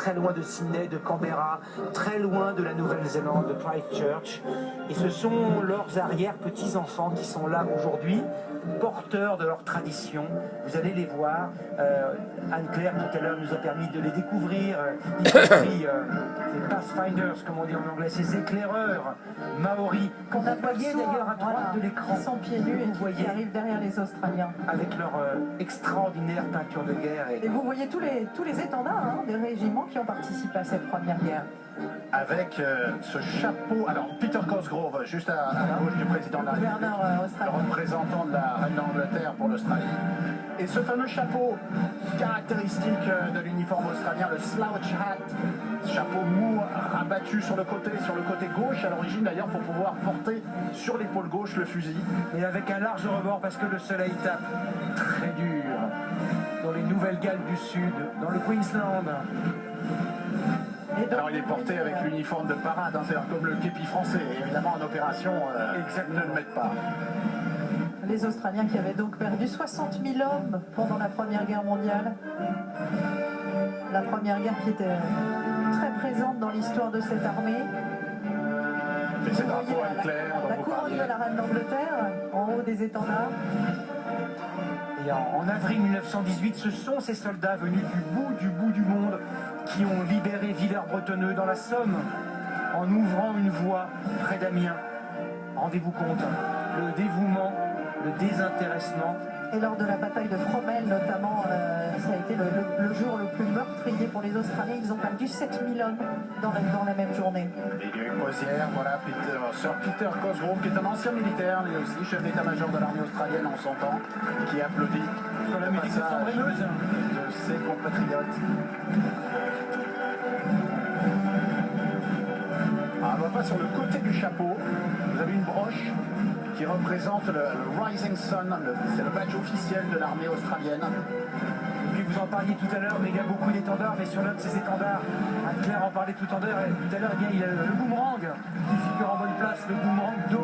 très loin de Sydney, de Canberra, très loin de la Nouvelle-Zélande, de Christchurch. Et ce sont leurs arrière-petits-enfants qui sont là aujourd'hui, porteurs de leur tradition. Vous allez les voir. Anne-Claire, tout à l'heure, nous a permis de les découvrir. Y compris ces Pathfinders, comme on dit en anglais, ces éclaireurs maoris, qu'on a voyé d'ailleurs à droite de l'écran. Ils sont pieds nus et qui arrivent derrière les Australiens. Avec leur extraordinaire peinture de guerre. Et vous voyez tous les étendards des régiments qui ont participé à cette première guerre. Avec ce chapeau, alors Peter Cosgrove, juste à gauche du président de la République, le représentant de la reine d'Angleterre pour l'Australie. Et ce fameux chapeau caractéristique de l'uniforme australien, le slouch hat, ce chapeau mou rabattu sur le côté gauche, à l'origine d'ailleurs pour pouvoir porter sur l'épaule gauche le fusil. Et avec un large rebord parce que le soleil tape très dur dans les Nouvelles-Galles du Sud, dans le Queensland. Alors il est porté avec l'uniforme de parade, c'est-à-dire comme le képi français, et évidemment en opération, ne le mettent pas. Les Australiens qui avaient donc perdu 60 000 hommes pendant la Première Guerre mondiale. La Première Guerre qui était très présente dans l'histoire de cette armée. Et ces drapeaux clair, la couronne de la reine d'Angleterre en haut des étendards. Et en avril 1918, ce sont ces soldats venus du bout du monde qui ont libéré Villers-Bretonneux dans la Somme en ouvrant une voie près d'Amiens. Rendez-vous compte, le dévouement, le désintéressement. Et lors de la bataille de Fromelles notamment, ça a été le jour le plus meurtrier pour les Australiens. Ils ont perdu 7000 hommes dans la même journée. Et il y a une posière, voilà, Sir Peter Cosgrove, qui est un ancien militaire, lui aussi, chef d'état-major de l'armée australienne en son temps, qui applaudit sur la musique de Sambreneuse de ses compatriotes. Alors, on va pas sur le côté du chapeau, vous avez une broche qui représente le Rising Sun, c'est le badge officiel de l'armée australienne. Et puis vous en parliez tout à l'heure, mais il y a beaucoup d'étendards, mais sur l'un de ces étendards, Anne-Claire en parlait tout à l'heure, il y a le boomerang qui figure en bonne place, le boomerang d'eau.